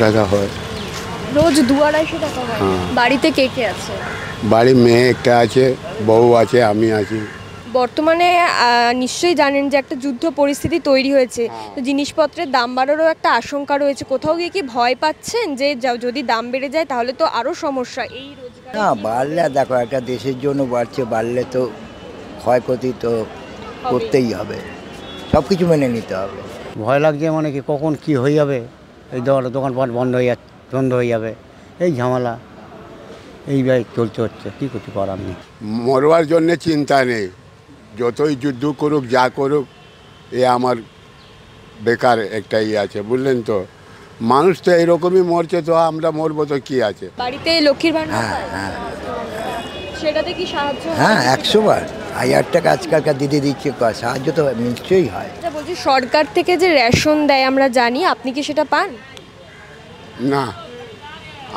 টাকা হয় রোজ 200-250 টাকা হয়। বাড়িতে কে কে আছে? বাড়ি মেয়ে একটা আছে, বউ আছে, আমি আছি। বর্তমানে নিশ্চয়ই জানেন যে একটা যুদ্ধ পরিস্থিতি তৈরি হয়েছে, তো জিনিসপত্রের দাম বাড়ারও একটা আশঙ্কা রয়েছে। কোথাও গিয়ে কি ভয় পাচ্ছেন যে যদি দাম বেড়ে যায় তাহলে তো আরো সমস্যা এই রোজগার? না বাড়লে দেখো একটা দেশের জন্য বাড়ছে, বাড়লে তো ক্ষয়ক্ষতি তো করতেই হবে, সব কিছু মেনে নিতে হবে। ভয় লাগছে মানে কি কখন কি হয়ে যাবে, এই দোকানপাট বন্ধ হয়ে যাবে, এই ঝামেলা এইভাবে চলতে হচ্ছে, কী করতে পারার নেই। মরবার জন্যে চিন্তা নেই, যতই যুদ্ধ করুক যা করুক, এ আমার বেকার একটাই আছে, বুঝলেন তো। মানুষ তো এইরকমই মরছে, তো আমরা মরবো তো কি আছে। বাড়িতে লক্ষ্মীর ভান্ডার হ্যাঁ পায়? হ্যাঁ সেটাতে কি সাহায্য হয়? হ্যাঁ 100 বার 1000 টাকা আজকালকার দিদি দিচ্ছে, সাহায্য তো নিশ্চয়ই হয়। আচ্ছা, বলছি সরকার থেকে যে রেশন দেয় আমরা জানি, আপনি কি সেটা পান? না,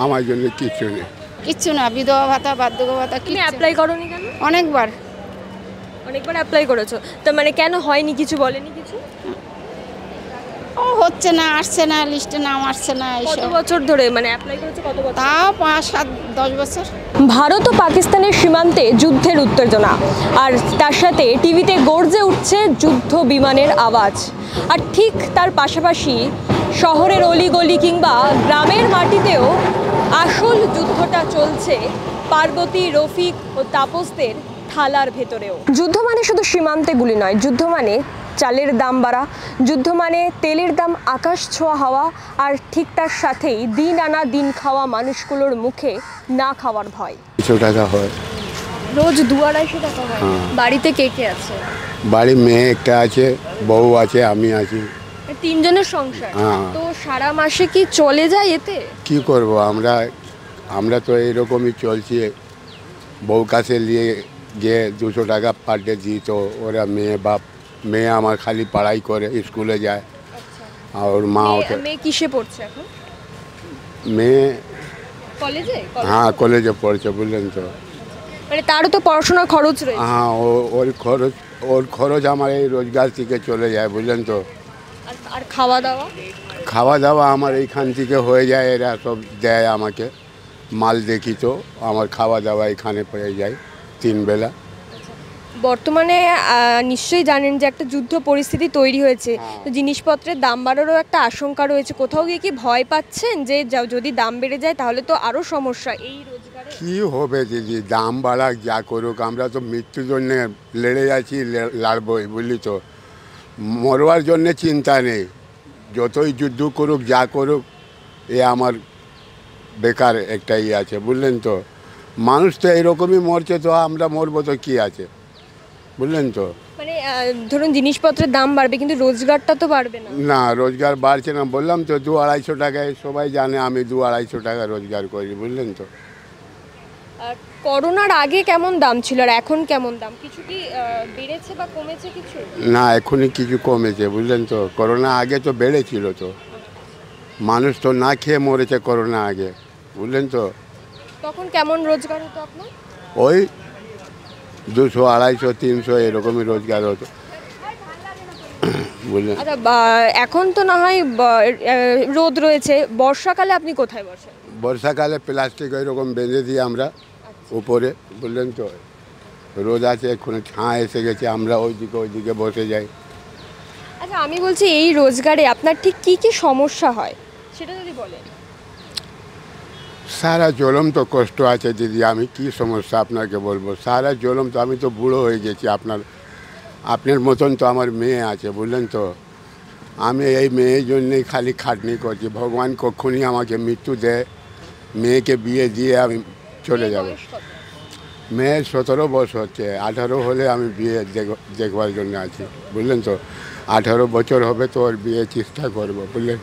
আমার জন্য কিছু নেই। কিচ্ছু না, বিধবা ভাতা বার্ধক্য ভাতা তুমি অ্যাপ্লাই করোনি কেন? অনেকবার অনেকবার অ্যাপ্লাই করেছো, তো মানে কেন হয়নি, কিছু বলেনি কিছু? ও হচ্ছে না, আসছে না, লিস্টে নাম আসছে না, কত এইসব। বছর ধরে মানে অ্যাপ্লাই করেছো, কত বছর? তাও 5, 7, 10 বছর। ভারত ও পাকিস্তানের সীমান্তে যুদ্ধের উত্তেজনা, আর তার সাথে টিভিতে গর্জে উঠছে যুদ্ধ বিমানের আওয়াজ। আর ঠিক তার পাশাপাশি শহরের অলিগলি কিংবা গ্রামের মাটিতেও আসল যুদ্ধটা চলছে পার্বতী, রফিক ও তাপসদের থালার ভেতরেও। যুদ্ধ মানে শুধু সীমান্তে গুলি নয়, যুদ্ধ মানে চালের দাম বাড়া, যুদ্ধ মানে তেলের দাম আকাশ ছোঁয়া হওয়া, আর ঠিক তার সাথেই দিন আনা দিন খাওয়া মানুষগুলোর মুখে না খাওয়ার ভয়। টাকা হয় রোজ 200-250 টাকা হয়। বাড়িতে কে কে আছে? বাড়ি মেয়ে একটা আছে, বউ আছে, আমি আছি। 3 জনের সংসার, হ্যাঁ। তো সারা মাসে কি চলে যায় এতে? কি করব আমরা তো এইরকমই চলছি। বউ কাছে নিয়ে গিয়ে 200 টাকা পার ডে দিই, তো ওরা মেয়ে আমার খালি পড়াই করে, স্কুলে যায়। আর ওর মা ওকে মেয়ে কিসে পড়ছে এখন? মেয়ে কলেজে? হ্যাঁ কলেজে পড়ছে, বুঝলেন তো। মানে তারও তো পড়াশোনার খরচ রয়েছে। হ্যাঁ ওর খরচ আমার এই রোজগার থেকে চলে যায়, বুঝলেন তো। আর খাওয়া দাওয়া? খাওয়া দাওয়া আমার এইখান থেকে হয়ে যায়, এরা সব দেয় আমাকে, মাল দেখি তো আমার খাওয়া দাওয়া এখানে পেয়ে যায় 3 বেলা। বর্তমানে নিশ্চয়ই জানেন যে একটা যুদ্ধ পরিস্থিতি তৈরি হয়েছে, তো জিনিসপত্রের দাম বাড়ারও একটা আশঙ্কা রয়েছে। কোথাও গিয়ে কি ভয় পাচ্ছেন যে যদি দাম বেড়ে যায় তাহলে তো আরো সমস্যা এই রোজগারে? কি হবে দিদি, দাম বাড়াক যা করুক, আমরা তো মৃত্যুর জন্যে লড়ে যাচ্ছি, লড়বই, বুঝলি তো। মরবার জন্যে চিন্তা নেই, যতই যুদ্ধ করুক যা করুক, এ আমার বেকার একটাই আছে, বুঝলেন তো। মানুষ তো এইরকমই মরছে, তো আমরা মরবো তো কি আছে, বুঝলেন তো। মানে ধরুন জিনিসপত্রের দাম বাড়বে কিন্তু রোজগারটা তো বাড়বে না। না, রোজগার বাড়ছে না, বললাম তো 200-250 টাকায়, সবাই জানে আমি 200-250 টাকা রোজগার করি, বুঝলেন তো। আর করোনার আগে কেমন দাম ছিল আর এখন কেমন দাম, কিছু কি বেড়েছে বা কমেছে কিছু? না, এখনই কিছু কমেছে, বুঝলেন তো। করোনা আগে তো বেড়েছিল, তো মানুষ তো না খেয়ে মরেছে করোনা আগে, বুঝলেন তো। তখন কেমন রোজগার হতো আপনার? ওই 200, 250, 300 এরকমই রোজগার হতো, বুঝলেন। আচ্ছা, এখন তো না হয় রোদ রয়েছে, বর্ষাকালে আপনি কোথায় বসেন? বর্ষাকালে প্লাস্টিক ওইরকম বেঁধে দিই আমরা উপরে, বুঝলেন তো। রোদ আছে, এক্ষুনি ছাঁ এসে গেছে, আমরা ওইদিকে বসে যাই। আচ্ছা, আমি বলছি এই রোজগারে আপনার ঠিক কি কি সমস্যা হয় সেটা যদি বলেন। সারা জলম তো কষ্ট আছে দিদি, আমি কি সমস্যা আপনাকে বলবো। সারা জলম তো, আমি তো বুড়ো হয়ে গেছি, আপনার মতন তো আমার মেয়ে আছে, বুঝলেন তো। আমি এই মেয়ের জন্যেই খালি খাটনি করছি, ভগবান কখনই আমাকে মৃত্যু দেয়, মেয়েকে বিয়ে দিয়ে আমি চলে যাব। মেয়ের 17 বছর হচ্ছে, 18 হলে আমি বিয়ে দেখবার জন্য আছি, বুঝলেন তো। 18 বছর হবে তো ওর বিয়ে চেষ্টা করবো, বুঝলেন।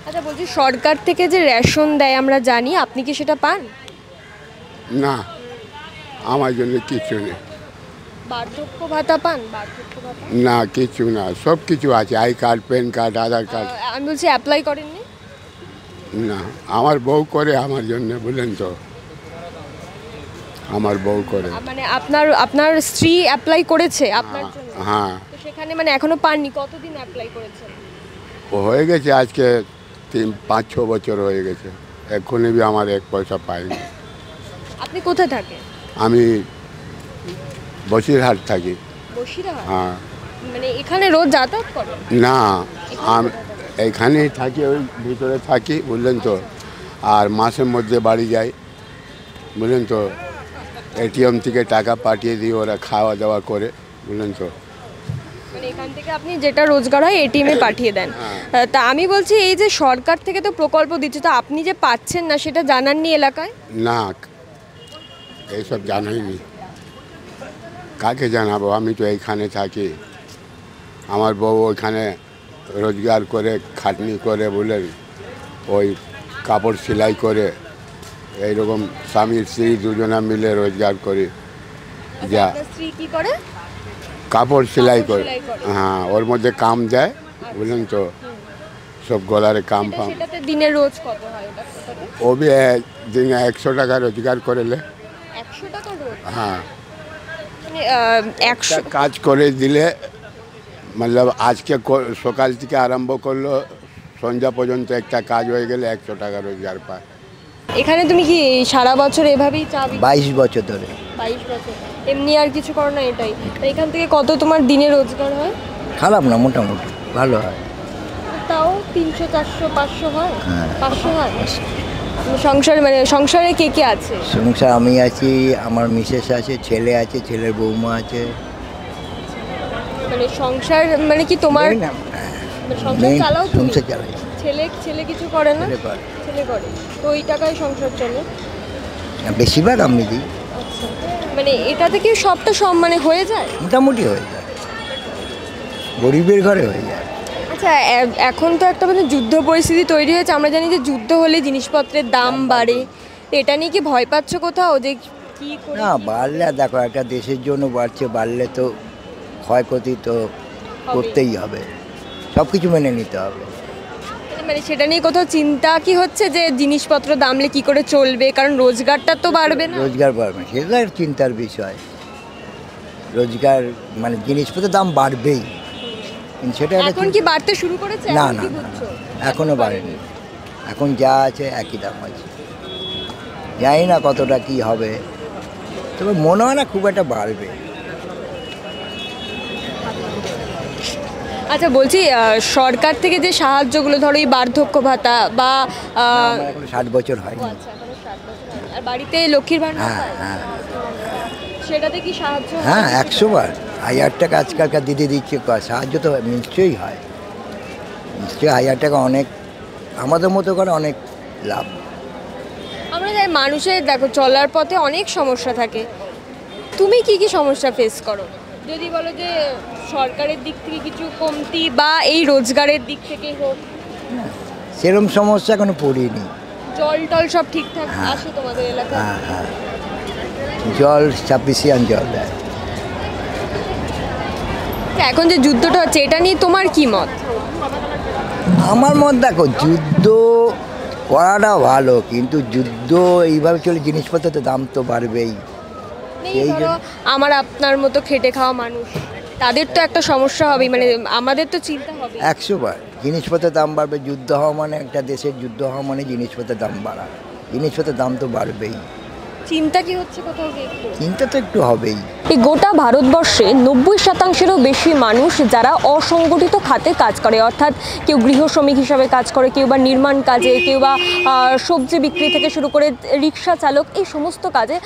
আচ্ছা, বলছি সরকার থেকে যে রেশন দেয় আমরা জানি, আপনি কি সেটা পান? না, আমার জন্য কিছু নেই। বার্ধক্য ভাতা পান? বার্ধক্য ভাতা না, কিছু না, সব কিছু আছে, I card, pan card, Aadhaar card. আমি বলছি অ্যাপ্লাই করেননি? না, আমার বউ করে আমার জন্য, বুঝলেন তো। আমার বউ করে। মানে আপনার স্ত্রী অ্যাপ্লাই করেছে আপনার জন্য? হ্যাঁ। তো সেখানে মানে এখনো পাননি, কতদিন অ্যাপ্লাই করেছেন? ও হয়ে গেছে আজকে 5-6 বছর হয়ে গেছে, এখনই বি আমার 1 পয়সা পাইনি। আপনি কোথায় থাকেন? আমি বসিরহাট থাকি। বসিরহাট? হ্যাঁ। মানে এখানে রোজ যাতায়াত করেন? না, আমি এইখানেই থাকি, ওই ভিতরে থাকি, বুঝলেন তো। আর মাসের মধ্যে বাড়ি যাই, বুঝলেন তো। এটিএম থেকে টাকা পাঠিয়ে দিই, ওরা খাওয়া দাওয়া করে, বুঝলেন তো। মানে এখান থেকে আপনি যেটা রোজগার হয় এটিএমে পাঠিয়ে দেন। তা আমি বলছি, এই যে সরকার থেকে তো প্রকল্প দিচ্ছে, তো আপনি যে পাচ্ছেন না সেটা জানাননি এলাকায়? না, এইসব জানাইনি। কাকে জানাবো? আমি তো এইখানে থাকি, আমার বউ ওইখানে রোজগার করে, খাটনি করে, বলেন, ওই কাপড় সেলাই করে, এইরকম স্বামী স্ত্রী দুজনা মিলে রোজগার করি। যা আপনার স্ত্রী কি করে? কাপড় সেলাই করে। সেলাই করে। হ্যাঁ, ওর মধ্যে কাম দেয়, বুঝলেন তো, সব গলারে কাম ফাম। সেটাতে দিনে রোজ কত হয় ওটাতে? ও বি দিনে 100 টাকা রোজগার করেলে। 100 টাকা রোজ? হ্যাঁ, মানে 100 কাজ করে দিলে, মতলব আজকে সকাল থেকে আরম্ভ করলো, সন্ধ্যা পর্যন্ত একটা কাজ হয়ে গেলে 100 টাকা রোজগার পায়। এখানে তুমি কি সারা বছর এভাবেই চা বিক্রি? 22 বছর ধরে। 22 বছর? এমনি আর কিছু করো না এটাই? তো এখান থেকে কত তোমার দিনে রোজগার হয়? খারাপ না, মোটামুটি ভালো হয়। তাও 300, 400, 500 হয়? হ্যাঁ। 500 হয়? সংসার, মানে সংসারে কে কে আছে? সংসার আমি আছি, আমার মিসেস আছে, ছেলে আছে, ছেলের বৌমা আছে। মানে সংসার মানে কি তোমার? এই না, মানে সংসার চালাও তুমি? সংসার চালাই। ছেলে কিছু করে না? ছেলে করে। ছেলে করে, তো ওই টাকায় সংসার চলে? বেশিরভাগ আমি দিই। আচ্ছা, মানে এটা থেকে সবটা মানে হয়ে যায়? মোটামুটি হয়ে যায়, গরিবের ঘরে হয়ে যায়। আচ্ছা, এখন তো একটা মানে যুদ্ধ পরিস্থিতি তৈরি হয়েছে, আমরা জানি যে যুদ্ধ হলে জিনিসপত্রের দাম বাড়ে, তো এটা নিয়ে কি ভয় পাচ্ছ কোথাও যে কি করে? না, বাড়লে দেখো, একটা দেশের জন্য বাড়ছে, বাড়লে তো ক্ষয়ক্ষতি তো করতেই হবে, সব কিছু মেনে নিতে হবে। মানে সেটা নিয়ে কোথাও চিন্তা কি হচ্ছে যে জিনিসপত্র দামলে কি করে চলবে, কারণ রোজগারটা তো বাড়বে না? রোজগার বাড়বে, সেটা একটা চিন্তার বিষয়। রোজগার মানে জিনিসপত্রের দাম বাড়বেই, কিন্তু সেটা একটা এখন কি বাড়তে শুরু করেছে? না এখন না কি না, বুঝছো? এখনো বাড়েনি। এখন যা আছে একই দাম আছে, জানি না কতটা কি হবে, তবে মনে হয় না খুব একটা বাড়বে। আচ্ছা, বলছি সরকার থেকে যে সাহায্যগুলো, ধরো এই বার্ধক্য ভাতা বা আমার এখন 60 বছর হয়নি। আচ্ছা, এখনো 60 বছর হয়নি। আর বাড়িতে লক্ষ্মীর ভান্ডার হ্যাঁ পায়? হ্যাঁ সেটাতে কি সাহায্য হয়? হ্যাঁ, 100 বার। 1000 টাকা আজকালকার দিদি দিচ্ছে, সাহায্য তো নিশ্চয়ই হয়, নিশ্চয়ই। 1000 টাকা অনেক, আমাদের মতো করে অনেক লাভ। আমরা যাই, মানুষের দেখো চলার পথে অনেক সমস্যা থাকে, তুমি কি কি সমস্যা ফেস করো? যদি বলো যে সরকারের দিক থেকে কিছু কমতি বা এই রোজগারের দিক থেকে হোক। সেরকম সমস্যা এখনো পড়িনি। জল টল সব ঠিকঠাক আসে তোমাদের এলাকায়? হ্যাঁ হ্যাঁ, জল সাফিসিয়েন্ট জল দেয়। এখন যে যুদ্ধটা হচ্ছে, এটা নিয়ে তোমার কি মত? আমার মত দেখো, যুদ্ধ করাটা ভালো, কিন্তু যুদ্ধ এইভাবে চলে জিনিসপত্রের তো দাম তো বাড়বেই। এই ধরো আমার আপনার মতো খেটে খাওয়া মানুষ, তাদের তো একটা সমস্যা হবেই, মানে আমাদের তো চিন্তা হবে। 100 বার জিনিসপত্রের দাম বাড়বে। যুদ্ধ হওয়া মানে, একটা দেশের যুদ্ধ হওয়া মানে জিনিসপত্রের দাম বাড়া, জিনিসপত্রের দাম তো বাড়বেই। চিন্তা কি হচ্ছে কোথাও গিয়ে? চিন্তা তো একটু হবেই। এই গোটা ভারতবর্ষে 90%-এরও বেশি মানুষ যারা অসংগঠিত খাতে কাজ করে, অর্থাৎ কেউ গৃহ শ্রমিক হিসাবে কাজ করে, কেউ বা নির্মাণ কাজে, কেউ বা সবজি বিক্রি থেকে শুরু করে রিক্সা চালক, এই সমস্ত কাজে,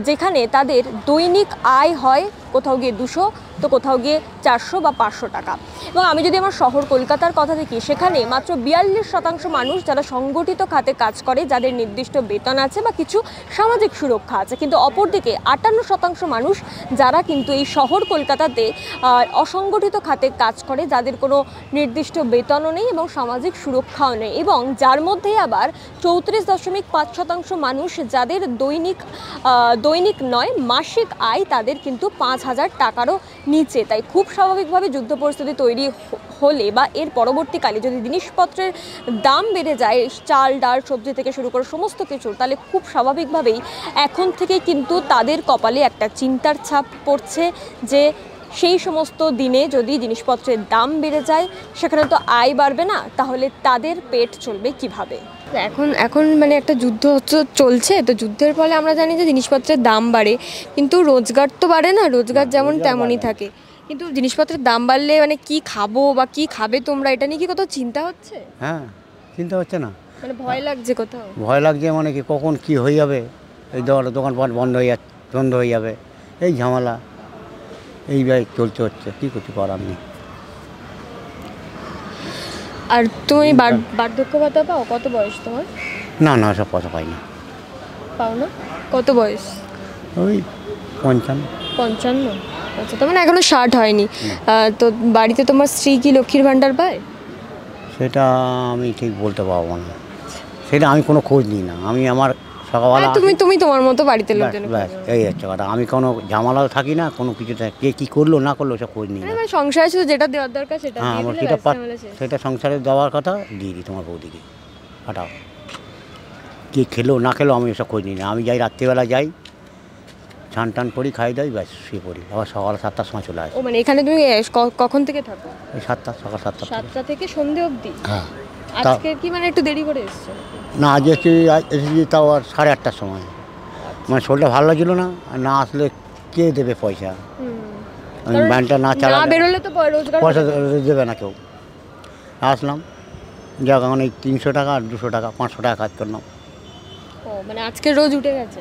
যেখানে তাদের দৈনিক আয় হয় কোথাও গিয়ে 200, তো কোথাও গিয়ে 400 বা 500 টাকা। এবং আমি যদি আমার শহর কলকাতার কথা দেখি, সেখানে মাত্র 42% মানুষ যারা সংগঠিত খাতে কাজ করে, যাদের নির্দিষ্ট বেতন আছে বা কিছু সামাজিক সুরক্ষা আছে, কিন্তু অপরদিকে 58% মানুষ যারা কিন্তু এই শহর কলকাতাতে অসংগঠিত খাতে কাজ করে, যাদের কোনো নির্দিষ্ট বেতনও নেই এবং সামাজিক সুরক্ষাও নেই, এবং যার মধ্যে আবার 34.5% মানুষ যাদের দৈনিক নয় মাসিক আয় তাদের কিন্তু 5,000 টাকারও নিচে। তাই খুব স্বাভাবিকভাবে যুদ্ধ পরিস্থিতি তৈরি হলে বা এর পরবর্তীকালে যদি জিনিসপত্রের দাম বেড়ে যায়, চাল ডাল সবজি থেকে শুরু করে সমস্ত কিছু, তাহলে খুব স্বাভাবিকভাবেই এখন থেকে কিন্তু তাদের কপালে একটা চিন্তার ছাপ পড়ছে যে সেই সমস্ত দিনে যদি জিনিসপত্রের দাম বেড়ে যায় সেখানে তো আয় বাড়বে না, তাহলে তাদের পেট চলবে কিভাবে? এখন মানে একটা যুদ্ধ চলছে, তো যুদ্ধের ফলে আমরা জানি যে জিনিসপত্রের দাম বাড়ে, কিন্তু রোজগার তো বাড়ে না, রোজগার যেমন তেমনই থাকে। কিন্তু জিনিসপত্রের দাম বাড়লে মানে কি খাবো বা কি খাবে তোমরা, এটা নিয়ে কি কোথাও চিন্তা হচ্ছে? হ্যাঁ, চিন্তা হচ্ছে না, মানে ভয় লাগছে কোথাও? ভয় লাগছে মানে কি কখন কি হয়ে যাবে, এই দোকানপাট বন্ধ হয়ে যাবে, এই ঝামেলা এইভাবে চলতে হচ্ছে, কী করতে পারার নেই। আর তুমি বার্ধক্য ভাতা পাও? কত বয়স তোমার? না সব কথা পাই না। পাও না? কত বয়স? ওই 55। আচ্ছা, তো মানে এখনো 60 হয়নি। তো বাড়িতে তোমার স্ত্রী কি লক্ষ্মীর ভাণ্ডার পায়? সেটা আমি ঠিক বলতে পারবো না, সেটা আমি কোনো খোঁজ নিই না। আমি আমার সকালবেলা তুমি তোমার মতো বাড়িতে লোকজন, ব্যাস এই হচ্ছে কথা। আমি কোনো ঝামেলাও থাকি না, কোনো কিছুতে কে কী করলো না করলো সব খোঁজ নিই না। মানে সংসারে শুধু যেটা দেওয়ার দরকার সেটা হ্যাঁ, দিয়ে আমার দিলে সেটা সংসারে দেওয়ার কথা দিয়ে দিই তোমার বৌদিকে, হাঁটাও। কে খেলো না খেলো আমি এসব খোঁজ নিই না। আমি যাই রাত্রিবেলা যাই, স্নান টান করি, খাই দাই, ব্যাস শুয়ে পড়ি, আবার সকাল 7টার সময় চলে আসি। ও মানে এখানে তুমি কখন থেকে থাকো? ওই 7টা, সকাল 7টা। 7টা থেকে সন্ধে অবধি? হ্যাঁ। আজকে কি মানে একটু দেরি করে এসছো? না, আজ এসেছি তাও আর 8:30টার সময়। মানে শরীরটা ভালো লাগছিল না, আর না আসলে কে দেবে পয়সা? আমি ব্যানটা না চালালে বেরোলে তো রোজগার পয়সা দেবে না কেউ। আসলাম, যাক এখন এই 300 টাকা আর 200 টাকা 500 টাকা কাজ করলাম। ও মানে আজকে রোজ উঠে গেছে?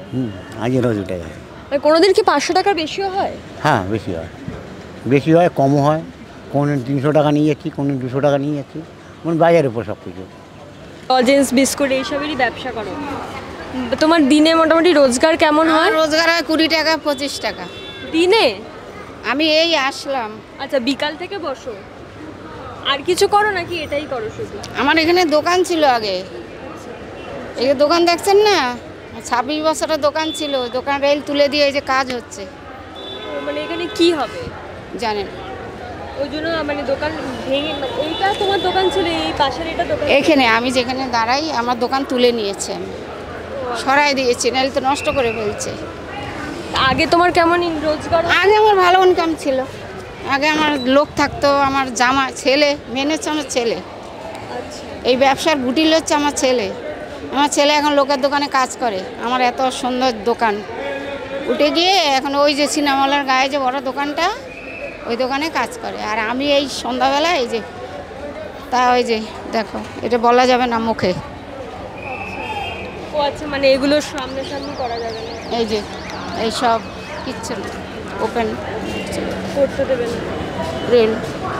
আজ রোজ উঠে গেছে। মানে কোনোদিন কি 500 টাকার বেশিও হয়? হ্যাঁ, বেশি হয় কমও হয়। কোনদিন 300 টাকা নিয়ে যাচ্ছি, কোনদিন 200 টাকা নিয়ে যাচ্ছি, মানে বাজারের উপর সব কিছু। লজেন্স বিস্কুট এইসবেরই ব্যবসা করো? তোমার দিনে মোটামুটি রোজগার কেমন হয়? রোজগার হয় 20 টাকা 25 টাকা দিনে। আমি এই আসলাম। আচ্ছা, বিকাল থেকে বসো, আর কিছু করো নাকি এটাই করো শুধু? আমার এখানে দোকান ছিল আগে, এই যে দোকান দেখছেন না, 26 বছরের দোকান ছিল, ওই দোকান রেল তুলে দিয়ে এই যে কাজ হচ্ছে। মানে এখানে কি হবে জানেন? ওই জন্য মানে দোকান ভেঙে, এইটা তোমার দোকান ছিল, এই পাশের এটা দোকান? এখানে আমি যেখানে দাঁড়াই আমার দোকান তুলে নিয়েছে, আমি সরাই দিয়েছি, নাহলে তো নষ্ট করে ফেলছে। আগে তোমার কেমন রোজগার? আগে আমার ভালো ইনকাম ছিল, আগে আমার লোক থাকতো, আমার জামা ছেলে মেনে হচ্ছে আমার ছেলে, এই ব্যবসার গুটিল হচ্ছে আমার ছেলে। আমার ছেলে এখন লোকের দোকানে কাজ করে, আমার এত সুন্দর দোকান উঠে গিয়ে এখন ওই যে সিনেমা হলের গায়ে যে বড় দোকানটা, ওই দোকানে কাজ করে। আর আমি এই সন্ধ্যাবেলা এই যে ওই যে দেখো, এটা বলা যাবে না মুখে। ও আচ্ছা, মানে এগুলো সামনে করা যাবে না, এই যে এই সব কিচ্ছু না, ওপেন করতে দেবে না রেল।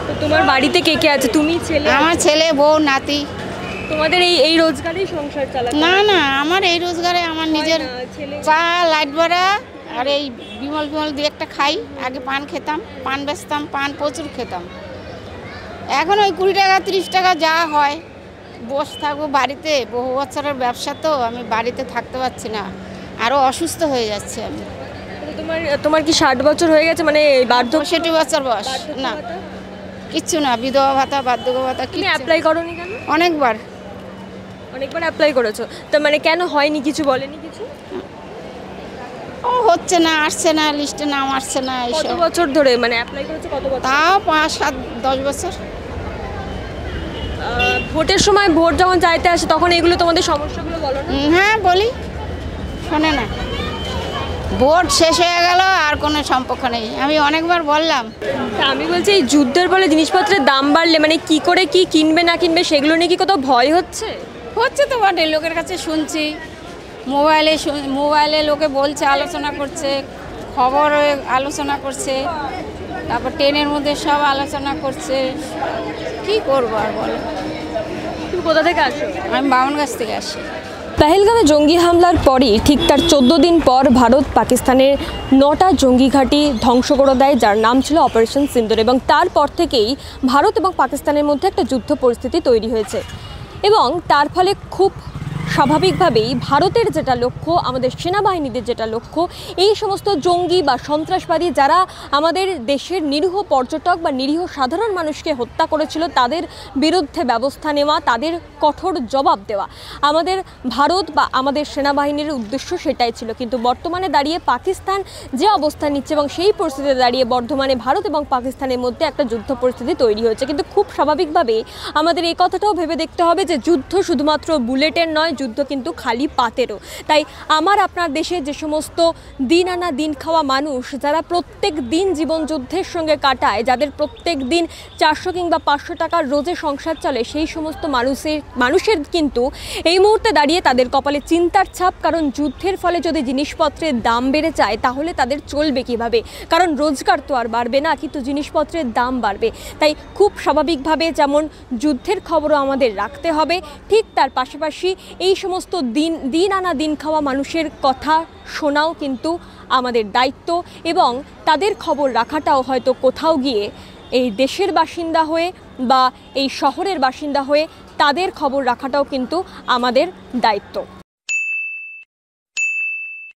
তো তোমার বাড়িতে কে কে আছে? তুমি, ছেলে? আমার ছেলে, বউ, নাতি। তোমাদের এই রোজগারেই সংসার চালাতে? না আমার এই রোজগারে আমার নিজের চা, লাইট ভাড়া আর এই বিমল দিয়ে একটা খাই। আগে পান খেতাম, পান বেচতাম, পান প্রচুর খেতাম। এখন ওই 20 টাকা 30 টাকা যা হয়, বসে থাকবো বাড়িতে। বহু বছরের ব্যবসা তো, আমি বাড়িতে থাকতে পারছি না, আরও অসুস্থ হয়ে যাচ্ছে আমি। তোমার কি 60 বছর হয়ে গেছে? মানে 62 বছর বয়স? না, কিচ্ছু না, বিধবা ভাতা, বার্ধক্য ভাতা। তুমি অ্যাপ্লাই করোনি কেন? অনেকবার অ্যাপ্লাই করেছো, তো মানে কেন হয়নি? কিছু বলেনি? কিছু ও হচ্ছে না, আসছে না, লিস্টে নাম আসছে না। কত বছর ধরে মানে অ্যাপ্লাই করেছো? কত বছর? তাও 5, 7, 10 বছর। ভোটের সময় ভোট যখন চাইতে আসে তখন এগুলো তোমাদের সমস্যাগুলো বলো না? হ্যাঁ বলি, শোনে না। ভোট শেষ হয়ে গেল, আর কোনো সম্পর্ক নেই, আমি অনেকবার বললাম। আমি বলছি এই যুদ্ধের ফলে জিনিসপত্রের দাম বাড়লে মানে কি করে কি কিনবে না কিনবে সেগুলো নিয়ে কি কোথাও ভয় হচ্ছে? হচ্ছে তো বটে, লোকের কাছে শুনছি, মোবাইলে লোকে বলছে, আলোচনা করছে, খবরে আলোচনা করছে, তারপর ট্রেনের মধ্যে সব আলোচনা করছে। কি করবো আর বলো। তুমি কোথা থেকে আসো? আমি বামনগাছ থেকে আসি। পেহেলগামে জঙ্গি হামলার পরই ঠিক তার 14 দিন পর ভারত পাকিস্তানের 9টা জঙ্গি ঘাঁটি ধ্বংস করে দেয়, যার নাম ছিল অপারেশন সিন্দুর। এবং তারপর থেকেই ভারত এবং পাকিস্তানের মধ্যে একটা যুদ্ধ পরিস্থিতি তৈরি হয়েছে এবং তার ফলে খুব স্বাভাবিকভাবেই ভারতের যেটা লক্ষ্য, আমাদের সেনাবাহিনীদের যেটা লক্ষ্য, এই সমস্ত জঙ্গি বা সন্ত্রাসবাদী যারা আমাদের দেশের নিরীহ পর্যটক বা নিরীহ সাধারণ মানুষকে হত্যা করেছিল তাদের বিরুদ্ধে ব্যবস্থা নেওয়া, তাদের কঠোর জবাব দেওয়া। আমাদের ভারত বা আমাদের সেনাবাহিনীর উদ্দেশ্য সেটাই ছিল। কিন্তু বর্তমানে দাঁড়িয়ে পাকিস্তান যে অবস্থান নিচ্ছে এবং সেই পরিস্থিতিতে দাঁড়িয়ে বর্তমানে ভারত এবং পাকিস্তানের মধ্যে একটা যুদ্ধ পরিস্থিতি তৈরি হয়েছে। কিন্তু খুব স্বাভাবিকভাবেই আমাদের এই কথাটাও ভেবে দেখতে হবে যে যুদ্ধ শুধুমাত্র বুলেটের নয়, যুদ্ধ কিন্তু খালি পাতেরও। তাই আমার আপনার দেশে যে সমস্ত দিন আনা দিন খাওয়া মানুষ যারা প্রত্যেক দিন জীবন যুদ্ধের সঙ্গে কাটায়, যাদের প্রত্যেক দিন 400 কিংবা 500 টাকার রোজে সংসার চলে, সেই সমস্ত মানুষের কিন্তু এই মুহূর্তে দাঁড়িয়ে তাদের কপালে চিন্তার ছাপ। কারণ যুদ্ধের ফলে যদি জিনিসপত্রের দাম বেড়ে যায় তাহলে তাদের চলবে কিভাবে? কারণ রোজগার তো আর বাড়বে না, কিন্তু জিনিসপত্রের দাম বাড়বে। তাই খুব স্বাভাবিকভাবে যেমন যুদ্ধের খবরও আমাদের রাখতে হবে, ঠিক তার পাশাপাশি এই সমস্ত দিন আনা দিন খাওয়া মানুষের কথা শোনাও কিন্তু আমাদের দায়িত্ব, এবং তাদের খবর রাখাটাও হয়তো কোথাও গিয়ে এই দেশের বাসিন্দা হয়ে বা এই শহরের বাসিন্দা হয়ে তাদের খবর রাখাটাও কিন্তু আমাদের দায়িত্ব।